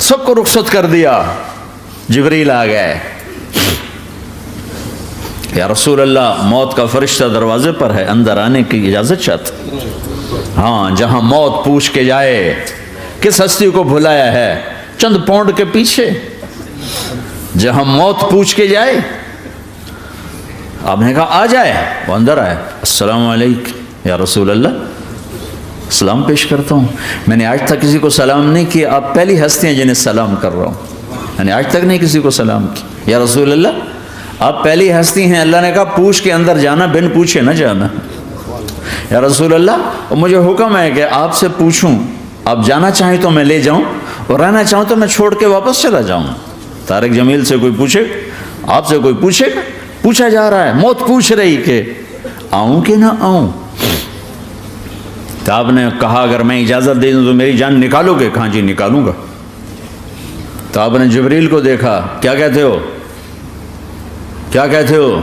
سب کو رخصت کر دیا. جبریل آ گئے. یا رسول اللہ موت کا فرشتہ دروازے پر ہے, اندر آنے کی اجازت چاہتا. ہاں, جہاں موت پوچھ کے جائے کس ہستی کو بھلایا ہے, چند پونڈ کے پیچھے جہاں موت پوچھ کے جائے. آپ نے کہا آ جائے, وہ اندر آئے. السلام علیکم یا رسول اللہ, سلام پیش کرتا ہوں. میں نے آج تک کسی کو سلام نہیں کیا, آپ پہلی ہستی ہیں جنہیں سلام کر رہا ہوں. میں نے آج تک نہیں کسی کو سلام کیا. یا رسول اللہ آپ پہلی ہستی ہیں. اللہ نے کہا پوچھ کے اندر جانا, بن پوچھے نہ جانا. یا رسول اللہ مجھے حکم ہے کہ آپ سے پوچھوں, آپ جانا چاہیں تو میں لے جاؤں, اور رہنا چاہوں تو میں چھوڑ کے واپس چلا جاؤں. طارق جمیل سے کوئی پوچھے, آپ سے کوئی پوچھے گا؟ پوچھا جا رہا ہے, موت پوچھ رہی کہ آؤں کہ نہ آؤں. تو آپ نے کہا اگر میں اجازت دے دوں تو میری جان نکالو گے؟ کہاں جی نکالوں گا. تو آپ نے جبریل کو دیکھا, کیا کہتے ہو, کیا کہتے ہو؟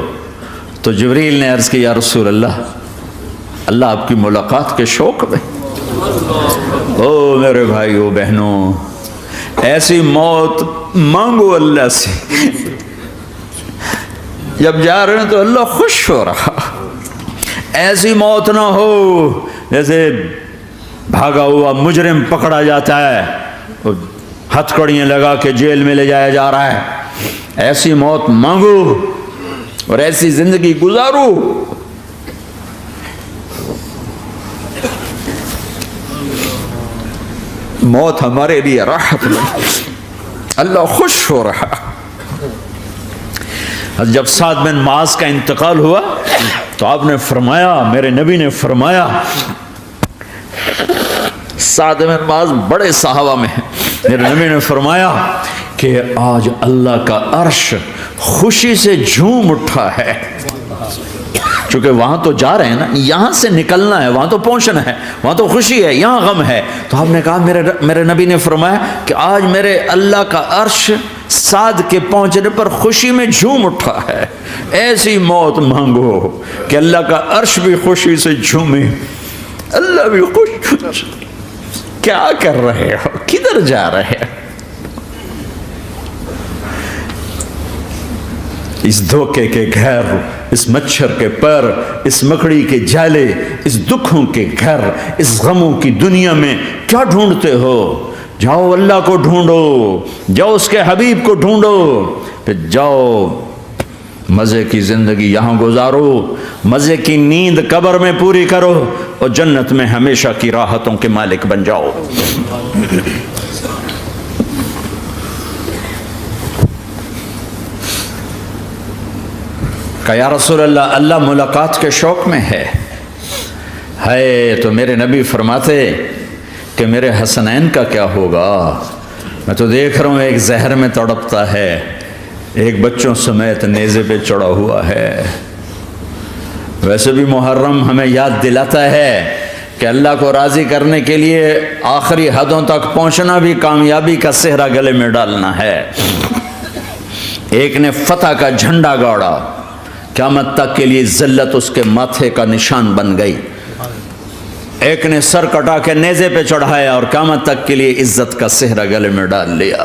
تو جبریل نے عرض کی یا رسول اللہ, اللہ آپ کی ملاقات کے شوق میں. او میرے بھائیو بہنوں, ایسی موت مانگو اللہ سے. جب جا رہے ہیں تو اللہ خوش ہو رہا. ایسی موت نہ ہو جیسے بھاگا ہوا مجرم پکڑا جاتا ہے, ہتھکڑیاں لگا کے جیل میں لے جایا جا رہا ہے. ایسی موت مانگو اور ایسی زندگی گزارو. موت ہمارے لیے راحت نہیں, اللہ خوش ہو رہا. جب سعد بن معاذ کا انتقال ہوا تو آپ نے فرمایا, میرے نبی نے فرمایا, سعد بن معاذ بڑے صحابہ میں ہیں, میرے نبی نے فرمایا کہ آج اللہ کا عرش خوشی سے جھوم اٹھا ہے. چونکہ وہاں تو جا رہے ہیں نا, یہاں سے نکلنا ہے, وہاں تو پہنچنا ہے, وہاں تو خوشی ہے, یہاں غم ہے. تو آپ نے کہا, میرے نبی نے فرمایا کہ آج میرے اللہ کا عرش سعد کے پہنچنے پر خوشی میں جھوم اٹھا ہے. ایسی موت مانگو کہ اللہ کا عرش بھی خوشی سے جھومے, اللہ بھی خوش. کیا کر رہے ہو, کدھر جا رہے ہو؟ اس دھوکے کے گھر, اس مچھر کے پر, اس مکڑی کے جالے, اس دکھوں کے گھر, اس غموں کی دنیا میں کیا ڈھونڈتے ہو؟ جاؤ اللہ کو ڈھونڈو, جاؤ اس کے حبیب کو ڈھونڈو, پھر جاؤ مزے کی زندگی یہاں گزارو, مزے کی نیند قبر میں پوری کرو, اور جنت میں ہمیشہ کی راحتوں کے مالک بن جاؤ. کہ یا رسول اللہ, اللہ ملاقات کے شوق میں ہے. تو میرے نبی فرماتے کہ میرے حسنین کا کیا ہوگا؟ میں تو دیکھ رہا ہوں ایک زہر میں تڑپتا ہے, ایک بچوں سمیت نیزے پہ چڑھا ہوا ہے. ویسے بھی محرم ہمیں یاد دلاتا ہے کہ اللہ کو راضی کرنے کے لیے آخری حدوں تک پہنچنا بھی کامیابی کا صحرا گلے میں ڈالنا ہے. ایک نے فتح کا جھنڈا گاڑا, قیامت تک کے لیے ذلت اس کے ماتھے کا نشان بن گئی. ایک نے سر کٹا کے نیزے پہ چڑھایا اور قیامت تک کے لیے عزت کا صحرا گلے میں ڈال لیا.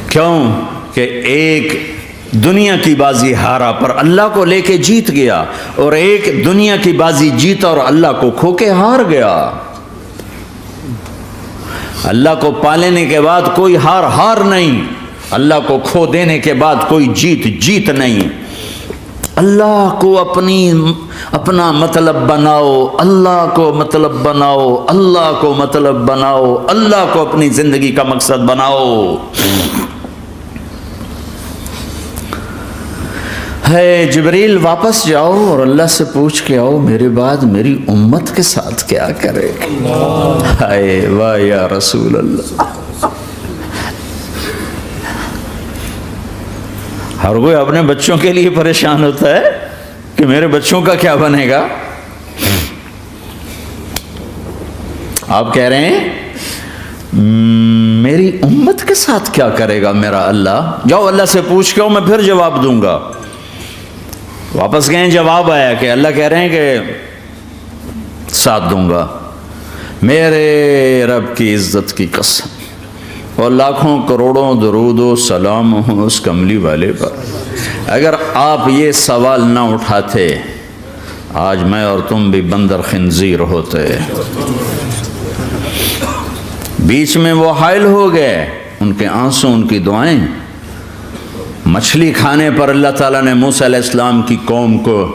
کیوں کہ ایک دنیا کی بازی ہارا پر اللہ کو لے کے جیت گیا, اور ایک دنیا کی بازی جیتا اور اللہ کو کھو کے ہار گیا. اللہ کو پالینے کے بعد کوئی ہار نہیں, اللہ کو کھو دینے کے بعد کوئی جیت نہیں. اللہ کو اپنا مطلب بناؤ, اللہ کو مطلب بناؤ, اللہ کو مطلب بناؤ, اللہ کو اپنی زندگی کا مقصد بناؤ. جبریل واپس جاؤ اور اللہ سے پوچھ کے آؤ میرے بعد میری امت کے ساتھ کیا کرے. ہائے واہ یا رسول اللہ. ہر کوئی اپنے بچوں کے لیے پریشان ہوتا ہے کہ میرے بچوں کا کیا بنے گا. آپ کہہ رہے ہیں میری امت کے ساتھ کیا کرے گا میرا اللہ. جاؤ اللہ سے پوچھ کے آؤ, میں پھر جواب دوں گا. واپس گئے, جواب آیا کہ اللہ کہہ رہے ہیں کہ ساتھ دوں گا. میرے رب کی عزت کی قسم, اور لاکھوں کروڑوں درود و سلام ہوں اس کملی والے پر۔ اگر آپ یہ سوال نہ اٹھاتے آج میں اور تم بھی بندر خنزیر ہوتے۔ بیچ میں وہ حائل ہو گئے، ان کے آنسو، ان کی دعائیں۔ مچھلی کھانے پر اللہ تعالیٰ نے موسیٰ علیہ السلام کی قوم کو،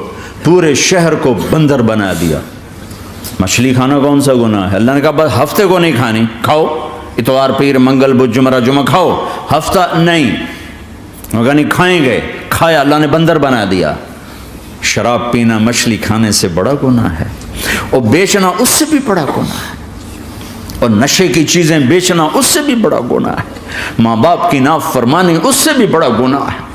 پورے شہر کو بندر بنا دیا۔ مچھلی کھانا کون سا گناہ ہے؟ اللہ نے کہا بس ہفتے کو نہیں کھانی، کھاؤ اتوار پیر منگل بدھ جمعہ جمعہ کھاؤ، ہفتہ نہیں۔ مگر نہیں کھائیں گے، کھایا، اللہ نے بندر بنا دیا۔ شراب پینا مچھلی کھانے سے بڑا گناہ ہے، اور بیچنا اس سے بھی بڑا گناہ ہے، اور نشے کی چیزیں بیچنا اس سے بھی بڑا گناہ ہے، ماں باپ کی نافرمانی اس سے بھی بڑا گناہ ہے۔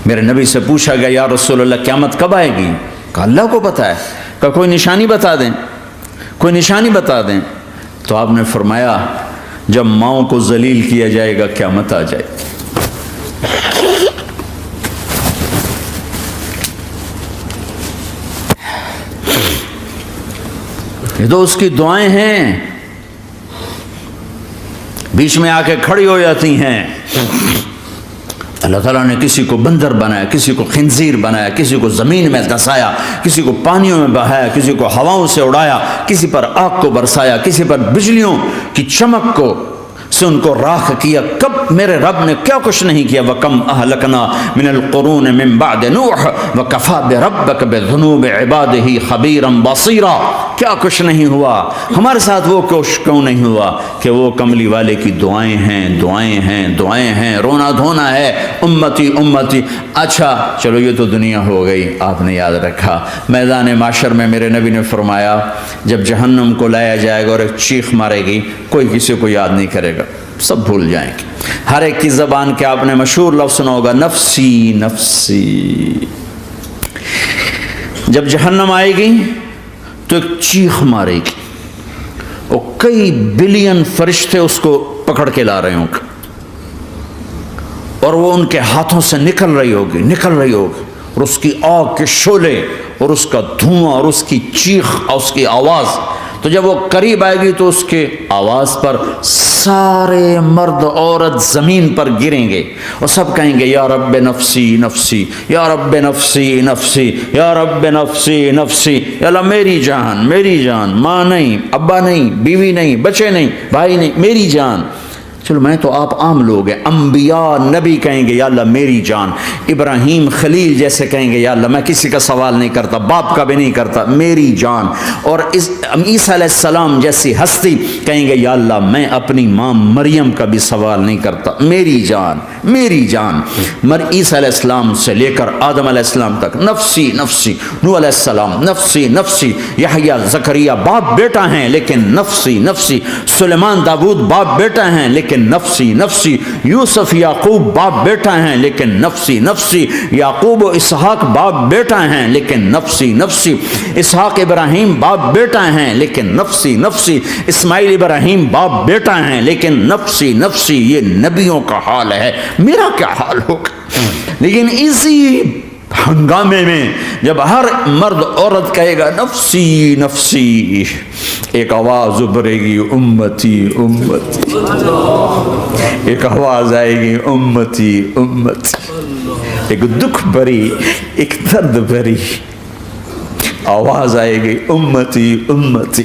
میرے نبی سے پوچھا گیا یا رسول اللہ قیامت کب آئے گی؟ کہا اللہ کو پتہ ہے۔ کہا کوئی نشانی بتا دیں، کوئی نشانی بتا دیں۔ تو آپ نے فرمایا جب ماؤں کو ذلیل کیا جائے گا قیامت آ جائے گی۔ یہ تو اس کی دعائیں ہیں، بیچ میں آ کے کھڑی ہو جاتی ہیں۔ اللہ تعالیٰ نے کسی کو بندر بنایا، کسی کو خنزیر بنایا، کسی کو زمین میں دھسایا، کسی کو پانیوں میں بہایا، کسی کو ہواؤں سے اڑایا، کسی پر آگ کو برسایا، کسی پر بجلیوں کی چمک کو سے ان کو راکھ کیا۔ کب میرے رب نے کیا کچھ نہیں کیا۔ وَكَمْ أَهْلَكْنَا مِنَ الْقُرُونِ مِنْ بَعْدِ نُوحٍ وَكَفَى بِرَبِّكَ بِذُنُوبِ عِبَادِهِ خَبِيرًا بَصِيرًا۔ کیا کچھ نہیں ہوا ہمارے ساتھ، وہ کیوں نہیں ہوا کہ وہ کملی والے کی دعائیں ہیں، دعائیں ہیں، دعائیں ہیں، رونا دھونا ہے، امتی امتی۔ اچھا چلو یہ تو دنیا ہو گئی، آپ نے یاد رکھا میدان معاشر میں میرے نبی نے فرمایا جب جہنم کو لایا جائے گا اور ایک چیخ مارے گی، کوئی کسی کو یاد نہیں کرے گا، سب بھول جائیں گے۔ ہر ایک کی زبان کے آپ نے مشہور لفظ سنا ہوگا نفسی نفسی۔ جب جہنم آئے گی تو ایک چیخ مارے گی، اور کئی بلین فرشتے اس کو پکڑ کے لا رہے ہوں گے، اور وہ ان کے ہاتھوں سے نکل رہی ہوگی، اور اس کی آگ کے شعلے اور اس کا دھواں اور اس کی چیخ اور اس کی آواز۔ تو جب وہ قریب آئے گی تو اس کے آواز پر سارے مرد عورت زمین پر گریں گے، اور سب کہیں گے یا رب نفسی نفسی، یا رب نفسی نفسی، یا رب نفسی نفسی۔ یا اللہ میری جان، میری جان، ماں نہیں، ابا نہیں، بیوی نہیں، بچے نہیں، بھائی نہیں، میری جان۔ چلو میں تو آپ عام لوگ ہیں، انبیاء نبی کہیں گے یا اللہ میری جان، ابراہیم خلیل جیسے کہیں گے یا اللہ میں کسی کا سوال نہیں کرتا، باپ کا بھی نہیں کرتا، میری جان۔ اور عیسیٰ علیہ السلام جیسی ہستی کہیں گے یا اللہ میں اپنی ماں مریم کا بھی سوال نہیں کرتا، میری جان، میری جان۔ عیسیٰ علیہ السلام سے لے کر آدم علیہ السلام تک نفسی نفسی، نوح علیہ السلام نفسی نفسی، یحییٰ زکریا باپ بیٹا ہیں لیکن نفسی نفسی، سلیمان داؤد باپ بیٹا ہیں لیکن نفسی نفسی، یوسف یعقوب باپ بیٹا ہیں لیکن نفسی نفسی، یعقوب و اسحاق باپ بیٹا ہیں لیکن نفسی نفسی، اسحاق ابراہیم باپ بیٹا ہیں لیکن نفسی نفسی، اسماعیل ابراہیم باپ بیٹا ہیں لیکن نفسی نفسی۔ یہ نبیوں کا حال ہے، میرا کیا حال ہوگا؟ لیکن اسی ہنگامے میں جب ہر مرد عورت کہے گا نفسی نفسی، ایک آواز ابھرے گی امتی امتی، ایک آواز آئے گی امتی امتی، ایک دکھ بھری، ایک درد بھری آواز آئے گی امتی امتی۔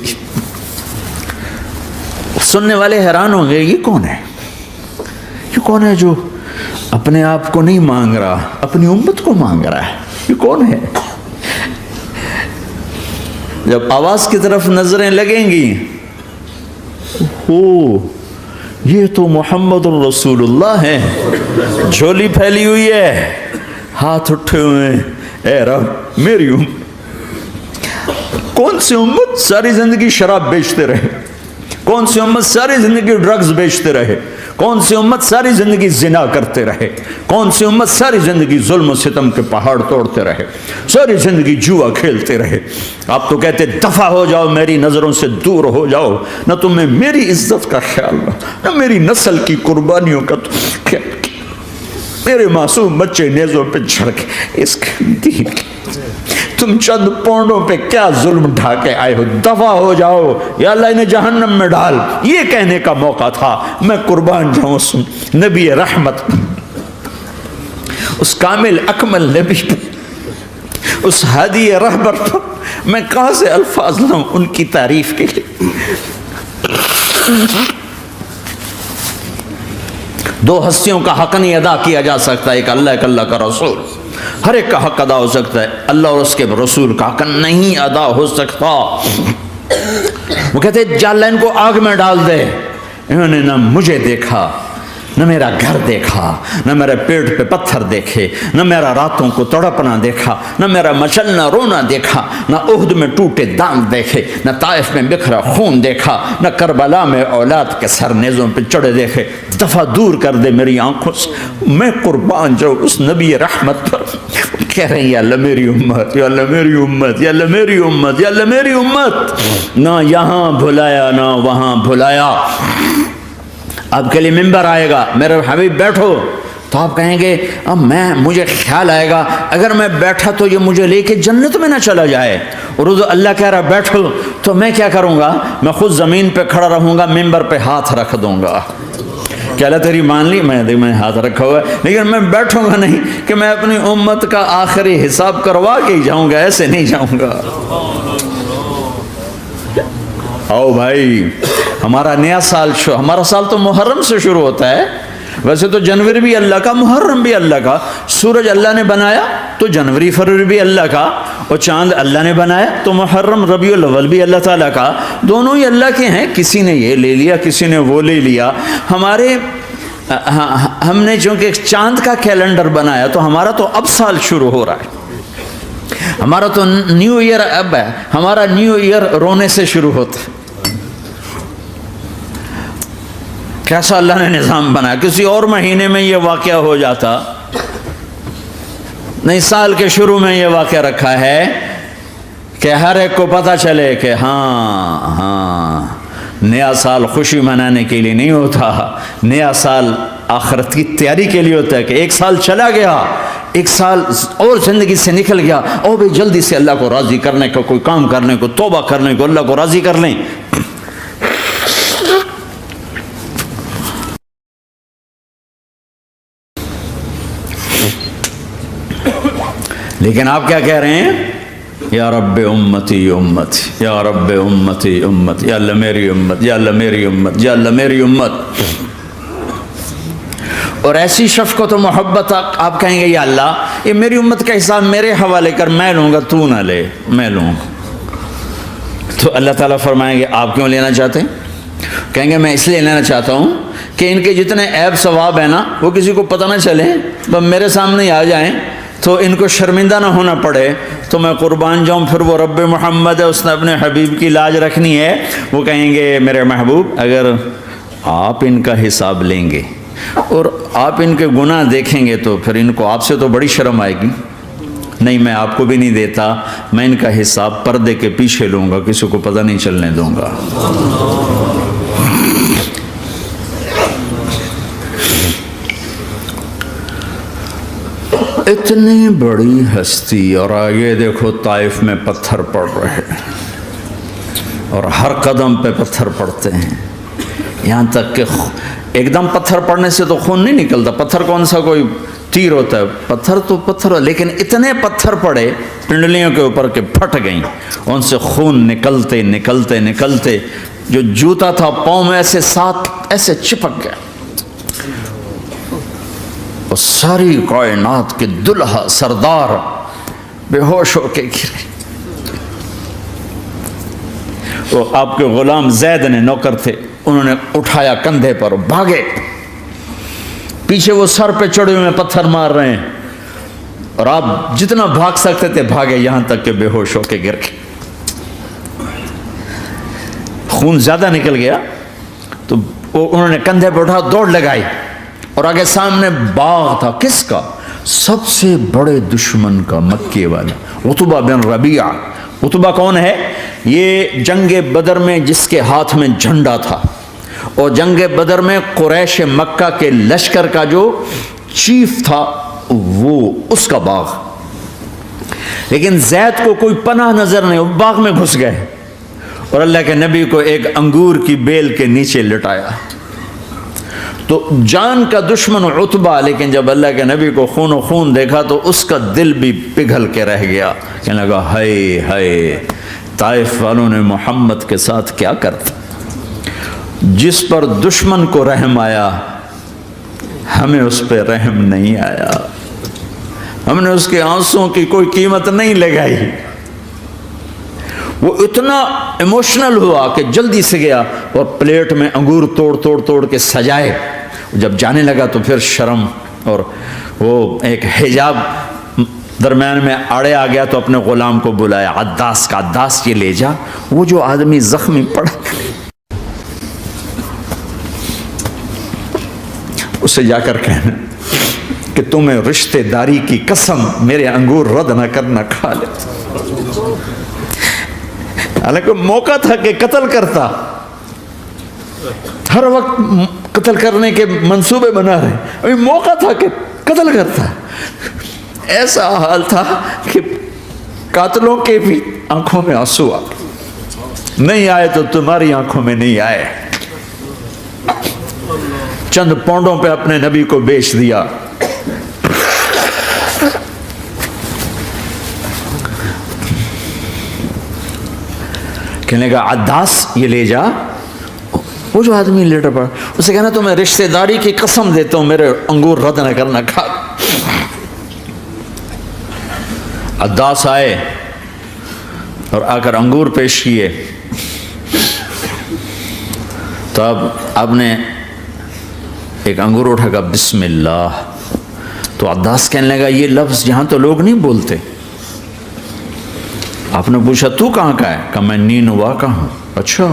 سننے والے حیران ہوں گے یہ کون ہے، یہ کون ہے جو اپنے آپ کو نہیں مانگ رہا، اپنی امت کو مانگ رہا ہے، یہ کون ہے؟ جب آواز کی طرف نظریں لگیں گی، یہ تو محمد الرسول اللہ ہے، جھولی پھیلی ہوئی ہے، ہاتھ اٹھے ہوئے ہیں، اے رب میری امت۔ کون سی امت ساری زندگی شراب بیچتے رہے، کون سی امت ساری زندگی ڈرگز بیچتے رہے، کون سی امت ساری زندگی زنا کرتے رہے، کون سی امت ساری زندگی ظلم و ستم کے پہاڑ توڑتے رہے، ساری زندگی جوا کھیلتے رہے۔ آپ تو کہتے دفع ہو جاؤ، میری نظروں سے دور ہو جاؤ، نہ تمہیں میری عزت کا خیال نہ میری نسل کی قربانیوں کا خیال، میرے معصوم بچے نیزوں پہ چڑھ کے اس دین تم چند پونڈوں پہ کیا ظلم ڈھا کے آئے ہو، دفع ہو جاؤ یا اللہ انہیں جہنم میں ڈال، یہ کہنے کا موقع تھا۔ میں قربان جاؤں نبی رحمت، اس کامل اکمل نبی پر، اس ہادی رہبر پر میں کہاں سے الفاظ لاؤں ان کی تعریف کے لیے۔ دو ہستیوں کا حق نہیں ادا کیا جا سکتا، ایک اللہ، ایک اللہ کا رسول۔ ہر ایک کا حق ادا ہو سکتا ہے، اللہ اور اس کے رسول کا حق نہیں ادا ہو سکتا۔ وہ کہتے جا اللہ ان کو آگ میں ڈال دے۔ انہوں نے نہ مجھے دیکھا، نہ میرا گھر دیکھا، نہ میرے پیٹ پہ پتھر دیکھے، نہ میرا راتوں کو تڑپنا دیکھا، نہ میرا مچلنا رونا دیکھا، نہ احد میں ٹوٹے دانت دیکھے، نہ طائف میں بکھرا خون دیکھا، نہ کربلا میں اولاد کے سر نیزوں پہ چڑھے دیکھے۔ دفعہ دور کر دے میری آنکھوں سے۔ میں قربان جاؤں اس نبی رحمت پر۔ کہہ رہے ہیں یا اللہ میری امت، یا اللہ میری امت، یا اللہ میری امت، یا اللہ میری امت۔ نہ یہاں بھلایا نہ وہاں بھلایا۔ آپ کے لیے ممبر آئے گا، میرے حبیب بیٹھو، تو آپ کہیں گے اب مجھے خیال آئے گا اگر میں بیٹھا تو یہ مجھے لے کے جنت میں نہ چلا جائے، اور اللہ کہہ رہا بیٹھو تو میں کیا کروں گا؟ میں خود زمین پہ کھڑا رہوں گا، ممبر پہ ہاتھ رکھ دوں گا کہ اللہ تیری مان لی، میں ہاتھ رکھا ہوا ہے، لیکن میں بیٹھوں گا نہیں کہ میں اپنی امت کا آخری حساب کروا کے ہی جاؤں گا، ایسے نہیں جاؤں گا۔ آؤ بھائی، ہمارا نیا سال ہمارا سال تو محرم سے شروع ہوتا ہے، ویسے تو جنوری بھی اللہ کا، محرم بھی اللہ کا، سورج اللہ نے بنایا تو جنوری فروری بھی اللہ کا، اور چاند اللہ نے بنایا تو محرم ربیع الاول بھی اللہ تعالیٰ کا، دونوں ہی اللہ کے ہیں۔ کسی نے یہ لے لیا، کسی نے وہ لے لیا۔ ہم نے چونکہ چاند کا کیلنڈر بنایا تو ہمارا تو اب سال شروع ہو رہا ہے، ہمارا تو نیو ایئر اب ہے، ہمارا نیو ایئر رونے سے شروع ہوتا ہے۔ کیسا اللہ نے نظام بنایا، کسی اور مہینے میں یہ واقعہ ہو جاتا، نہیں سال کے شروع میں یہ واقعہ رکھا ہے کہ ہر ایک کو پتہ چلے کہ ہاں نیا سال خوشی منانے کے لیے نہیں ہوتا، نیا سال آخرت کی تیاری کے لیے ہوتا ہے کہ ایک سال چلا گیا، ایک سال اور زندگی سے نکل گیا، اور بھی جلدی سے اللہ کو راضی کرنے کا کوئی کام کرنے کو، توبہ کرنے کو، اللہ کو راضی کر لیں۔ لیکن آپ کیا کہہ رہے ہیں؟ یا رب امتی امتی، یا رب امتی امت، یا اللہ میری امت، یا اللہ میری امت، یا اللہ میری امت۔ اور ایسی شفقت و محبت آپ کہیں گے یا اللہ یہ میری امت کا حساب میرے حوالے کر، میں لوں گا، تو نہ لے، میں لوں گا۔ تو اللہ تعالیٰ فرمائیں گے آپ کیوں لینا چاہتے ہیں؟ کہیں گے میں اس لیے لینا چاہتا ہوں کہ ان کے جتنے عیب ثواب ہیں نا وہ کسی کو پتہ نہ چلے، بس میرے سامنے آ جائیں تو ان کو شرمندہ نہ ہونا پڑے، تو میں قربان جاؤں۔ پھر وہ رب محمد ہے، اس نے اپنے حبیب کی لاج رکھنی ہے، وہ کہیں گے میرے محبوب اگر آپ ان کا حساب لیں گے اور آپ ان کے گناہ دیکھیں گے تو پھر ان کو آپ سے تو بڑی شرم آئے گی، نہیں میں آپ کو بھی نہیں دیتا، میں ان کا حساب پردے کے پیچھے لوں گا، کسی کو پتہ نہیں چلنے دوں گا۔ اتنی بڑی ہستی، اور آگے دیکھو طائف میں پتھر پڑ رہے ہیں، اور ہر قدم پہ پتھر پڑتے ہیں، یہاں تک کہ ایک دم پتھر پڑنے سے تو خون نہیں نکلتا، پتھر کون سا کوئی تیر ہوتا ہے، پتھر تو پتھر، لیکن اتنے پتھر پڑے پنڈلیوں کے اوپر کہ پھٹ گئیں، ان سے خون نکلتے نکلتے نکلتے جو جوتا تھا پاؤں میں ایسے ساتھ ایسے چپک گیا، اور ساری کائنات کے دلہا سردار بے ہوش ہو کے گرے۔ وہ آپ کے غلام زید نے، نوکر تھے، انہوں نے اٹھایا کندھے پر، بھاگے، پیچھے وہ سر پہ چڑھے ہوئے پتھر مار رہے ہیں، اور آپ جتنا بھاگ سکتے تھے بھاگے، یہاں تک کہ بے ہوش ہو کے گر گئے۔ خون زیادہ نکل گیا تو انہوں نے کندھے پہ اٹھا، دوڑ لگائی، اور آگے سامنے باغ تھا، کس کا؟ سب سے بڑے دشمن کا، مکے والا عتبہ بن ربیعہ۔ عتبہ کون ہے؟ یہ جنگ بدر میں جس کے ہاتھ میں جھنڈا تھا، اور جنگ بدر میں قریش مکہ کے لشکر کا جو چیف تھا وہ، اس کا باغ۔ لیکن زید کو کوئی پناہ نظر نہیں، وہ باغ میں گھس گئے اور اللہ کے نبی کو ایک انگور کی بیل کے نیچے لٹایا. تو جان کا دشمن عتبہ، لیکن جب اللہ کے نبی کو خون و خون دیکھا تو اس کا دل بھی پگھل کے رہ گیا. کہنے لگا ہائے ہائے، طائف والوں نے محمد کے ساتھ کیا کرتا. جس پر دشمن کو رحم آیا ہمیں اس پہ رحم نہیں آیا، ہم نے اس کے آنسوں کی کوئی قیمت نہیں لگائی. وہ اتنا ایموشنل ہوا کہ جلدی سے گیا اور پلیٹ میں انگور توڑ کے سجائے. جب جانے لگا تو پھر شرم اور وہ ایک حجاب درمیان میں آڑے آ گیا تو اپنے غلام کو بلایا، عداس کا، عداس یہ لے جا وہ جو آدمی زخمی پڑا، اسے جا کر کہنا کہ تمہیں رشتہ داری کی قسم میرے انگور رد نہ کرنا، کھا لے. حالانکہ موقع تھا کہ قتل کرتا، ہر وقت قتل کرنے کے منصوبے بنا رہے، ابھی موقع تھا کہ قتل کرتا. ایسا حال تھا کہ قاتلوں کے بھی آنکھوں میں آنسو آ نہیں آئے تو تمہاری آنکھوں میں نہیں آئے. چند پونڈوں پہ اپنے نبی کو بیچ دیا. کہنے کا عداس یہ لے جا، وہ جو آدمی لیٹر پڑا اسے کہنا تو میں رشتہ داری کی قسم دیتا ہوں میرے انگور رد نہ کرنا، کھا. عداس آئے اور آ کر انگور پیش کیے تو اب آپ نے ایک انگور اٹھا کر بسم اللہ. تو عداس کہنے لگا یہ لفظ یہاں تو لوگ نہیں بولتے. آپ نے پوچھا تو کہاں کا ہے؟ کہا میں نینوا کا ہوں. اچھا،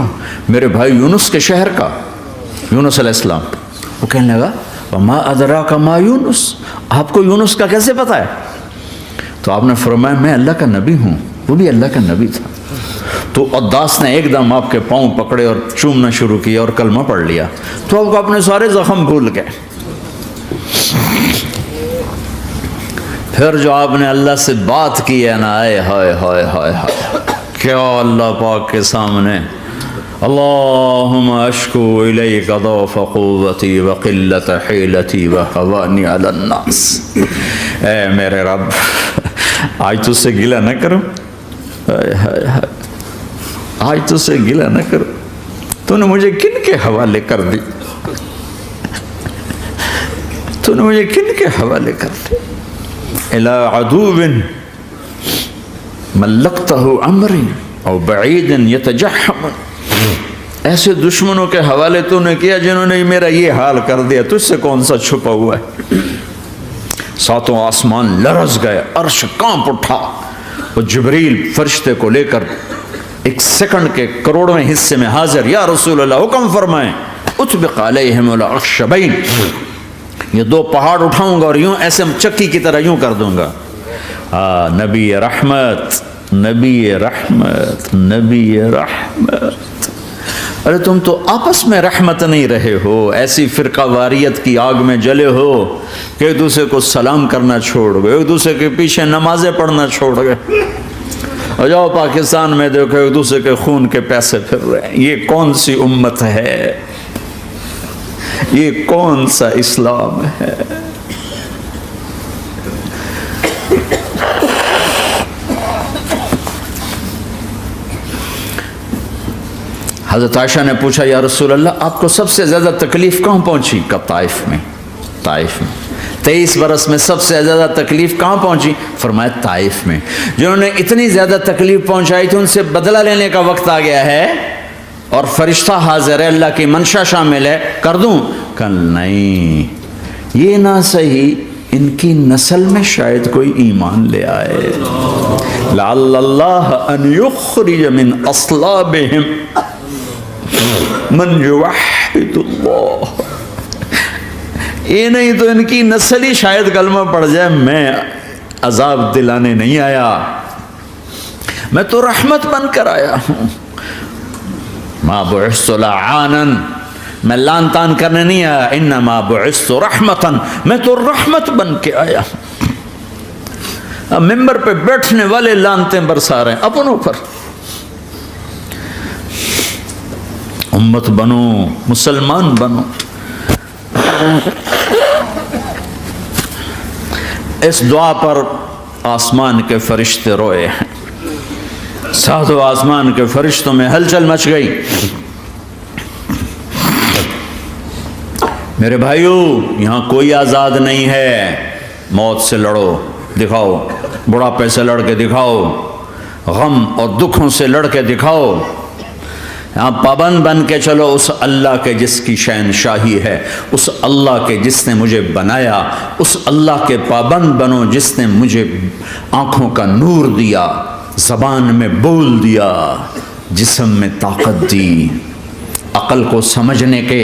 میرے بھائی یونس کے شہر کا، یونس علیہ السلام. وہ کہنے لگا وما ادراک ما یونس، آپ کو یونس کا کیسے پتا ہے؟ تو آپ نے فرمایا میں اللہ کا نبی ہوں، وہ بھی اللہ کا نبی تھا. تو عداس نے ایک دم آپ کے پاؤں پکڑے اور چومنا شروع کیا اور کلمہ پڑھ لیا. تو آپ کو اپنے سارے زخم بھول گئے. پھر جو آپ نے اللہ سے بات کی ہے نا، آئے ہائے ہائے ہائے ہائے، کیا اللہ پاک کے سامنے اللہم اشکو الیک ضعف قوتی وقلت حیلتی وحوانی علی الناس. اے میرے رب، آج تجھ سے گلہ نہ کروں، آج تجھ سے گلہ نہ کروں، تو نے مجھے کن کے حوالے کر دی، تو نے مجھے کن کے حوالے کر دی. الی عدو ملکتہ عمری او بعید یتجحم، ایسے دشمنوں کے حوالے تو نے کیا جنہوں نے میرا یہ حال کر دیا، تجھ سے کون سا چھپا ہوا ہے. ساتوں آسمان لرز گئے، عرش کانپ اٹھا، اور جبریل فرشتے کو لے کر ایک سیکنڈ کے کروڑویں حصے میں حاضر. یا رسول اللہ حکم فرمائیں اطبق علیہم الاخشبین، یہ دو پہاڑ اٹھاؤں گا اور یوں ایسے چکی کی طرح یوں کر دوں گا. نبی رحمت، نبی رحمت، نبی رحمت. ارے تم تو آپس میں رحمت نہیں رہے ہو، ایسی فرقہ واریت کی آگ میں جلے ہو کہ ایک دوسرے کو سلام کرنا چھوڑ گئے، ایک دوسرے کے پیچھے نمازیں پڑھنا چھوڑ گئے. اور جاؤ پاکستان میں دیکھو ایک دوسرے کے خون کے پیسے پھر رہے ہیں. یہ کون سی امت ہے؟ یہ کون سا اسلام ہے؟ حضرت عائشہ نے پوچھا یا رسول اللہ آپ کو سب سے زیادہ تکلیف کہاں پہنچی؟ کب؟ طائف میں. طائف میں 23 برس میں سب سے زیادہ تکلیف کہاں پہنچی؟ فرمایا طائف میں. جنہوں نے اتنی زیادہ تکلیف پہنچائی تھی ان سے بدلہ لینے کا وقت آ گیا ہے اور فرشتہ حاضر ہے، اللہ کی منشا شامل ہے، کر دوں؟ کہ نہیں، یہ نہ صحیح، ان کی نسل میں شاید کوئی ایمان لے آئے. لعل اللہ ان یخرج من اصلابہم من یوحد اللہ. یہ نہیں تو ان کی نسل ہی شاید کلمہ پڑ جائے. میں عذاب دلانے نہیں آیا، میں تو رحمت بن کر آیا ہوں. ما بعثت لعانا، میں لان تان کرنے نہیں آیا. انما بعثت رحمتا، میں تو رحمت بن کے آیا ہوں. اب ممبر پہ بیٹھنے والے لانتیں برسا رہے ہیں اپنوں پر. امت بنو، مسلمان بنو. اس دعا پر آسمان کے فرشتے روئے ہیں. ساتوں آسمان کے فرشتوں میں ہلچل مچ گئی. میرے بھائیو، یہاں کوئی آزاد نہیں ہے. موت سے لڑو، دکھاؤ. بڑھاپے سے لڑ کے دکھاؤ. غم اور دکھوں سے لڑ کے دکھاؤ. یہاں پابند بن کے چلو اس اللہ کے جس کی شہنشاہی ہے، اس اللہ کے جس نے مجھے بنایا. اس اللہ کے پابند بنو جس نے مجھے آنکھوں کا نور دیا، زبان میں بول دیا، جسم میں طاقت دی، عقل کو سمجھنے کے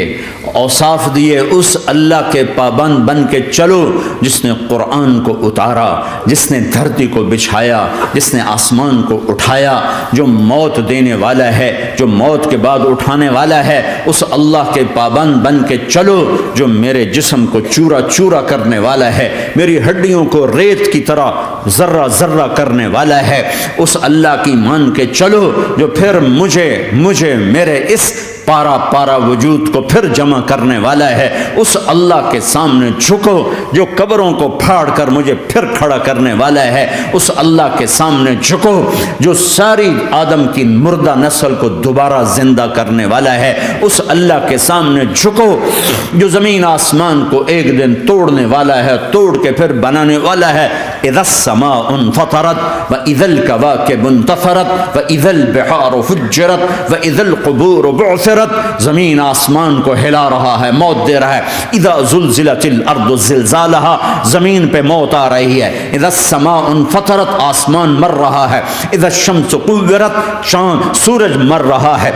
اوصاف دیے. اس اللہ کے پابند بن کے چلو جس نے قرآن کو اتارا، جس نے دھرتی کو بچھایا، جس نے آسمان کو اٹھایا، جو موت دینے والا ہے، جو موت کے بعد اٹھانے والا ہے. اس اللہ کے پابند بن کے چلو جو میرے جسم کو چورا چورا کرنے والا ہے، میری ہڈیوں کو ریت کی طرح ذرہ ذرہ کرنے والا ہے. اس اللہ کی مان کے چلو جو پھر مجھے میرے اس پارا پارا وجود کو پھر جمع کرنے والا ہے. اس اللہ کے سامنے جھکو جو قبروں کو پھاڑ کر مجھے پھر کھڑا کرنے والا ہے. اس اللہ کے سامنے جھکو جو ساری آدم کی مردہ نسل کو دوبارہ زندہ کرنے والا ہے. اس اللہ کے سامنے جھکو جو زمین آسمان کو ایک دن توڑنے والا ہے، توڑ کے پھر بنانے والا ہے. اذا السماء انفطرت واذا الكواكب انتثرت واذا البحار فجرت واذا القبور بعثرت. زمین آسمان کو ہلا رہا ہے، موت دے رہا ہے. اذا زلزلت الارض زلزالها، زمین پہ موت آ رہی ہے. اذا السماء انفطرت، آسمان مر رہا ہے. اذا الشمس كورت، سورج مر رہا ہے.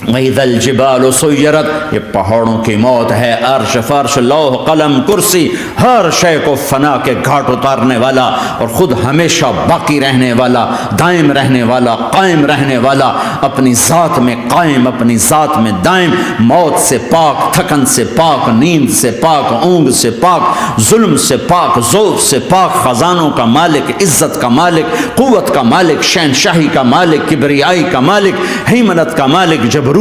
وَإِذَا الْجِبَالُ سُيِّرَتْ، یہ پہاڑوں کی موت ہے. عرش فرش لوح قلم کرسی ہر شے کو فنا کے گھاٹ اتارنے والا اور خود ہمیشہ باقی رہنے والا، دائم رہنے والا، قائم رہنے والا، اپنی ذات میں قائم، اپنی ذات میں دائم، موت سے پاک، تھکن سے پاک، نیند سے پاک، اونگ سے پاک، ظلم سے پاک، ذوق سے پاک، خزانوں کا مالک، عزت کا مالک، قوت کا مالک، شہنشاہی کا مالک، کبریائی کا مالک، ہیمنت کا مالک، جبروت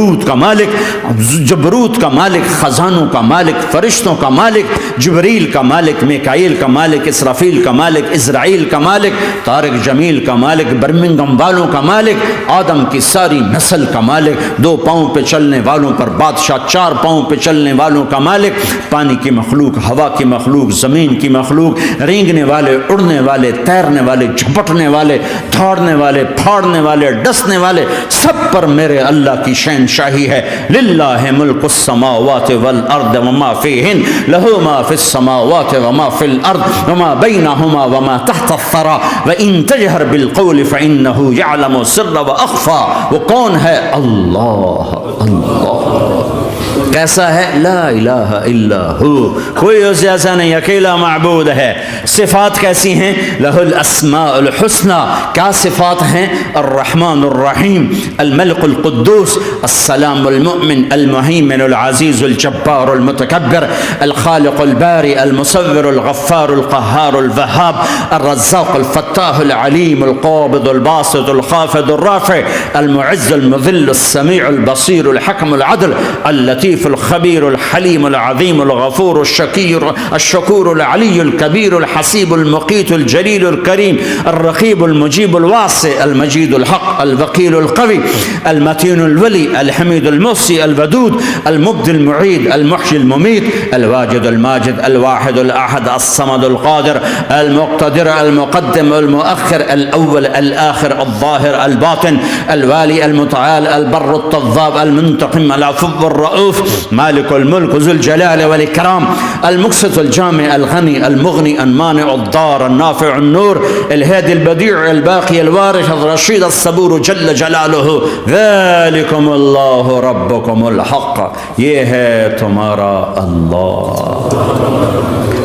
کا مالک، خزانوں کا مالک، فرشتوں کا مالک، جبریل کا مالک، میکائیل کا مالک، اسرافیل کا مالک، اسرائیل کا مالک، طارق جمیل کا مالک، برمنگم والوں کا مالک، آدم کی ساری نسل کا مالک، 2 پاؤں پہ چلنے والوں پر بادشاہ، 4 پاؤں پہ چلنے والوں کا مالک، پانی کی مخلوق، ہوا کی مخلوق، زمین کی مخلوق، رینگنے والے، اڑنے والے، تیرنے والے، جھپٹنے والے، دھاڑنے والے، پھاڑنے والے، ڈسنے والے، سب پر میرے اللہ کی شاہی ہے. للہ ملک السماوات والارض وما فیہن، لہو ما فی السماوات وما فی الارض وما بینہما وما تحت الثری وان تجہر بالقول فانہ یعلم السر واخفی. وہ کون ہے؟ اللہ. کیسا ہے؟ لا الہ الا ہو، کوئی اس جیسا نہیں، اکیلا معبود ہے. صفات کیسی ہیں؟ لہ الاسماء الحسنى. کیا صفات ہیں؟ الرحمن الرحیم، الملک القدوس، السلام المؤمن، المہیمن العزیز الجبار المتکبر، الخالق الباری المصور الغفار القہار الوہاب، الرزاق الفتاح العلیم القابض الباسط الخافض الرافع، المعز المذل السمیع البصیر الحکم العدل اللطیف الخبیر الحلیم العظیم الغفور الشکور العلی الکبیر الحسیب المقیت الجلیل الکریم الرقیب المجیب الواسع المجید الحق الوکیل القوی المتین الولی الحمید المحصی الودود المبدی المعید المحیی الممیت الواجد الماجد الواحد الاحد الصمد القادر المقتدر المقدم المؤخر الاول الاخر الظاهر الباطن الوالي المتعال البر التضاب المنتقم العفو الرؤوف مالك الملك ذو الجلال والإكرام المقسط الجامع الغني المغني المانع الضار النافع النور الهادي البديع الباقي الوارث الرشيد الصبور جل جلاله ذلكم الله ربكم الحق. یہ ہے تمہارا اللہ.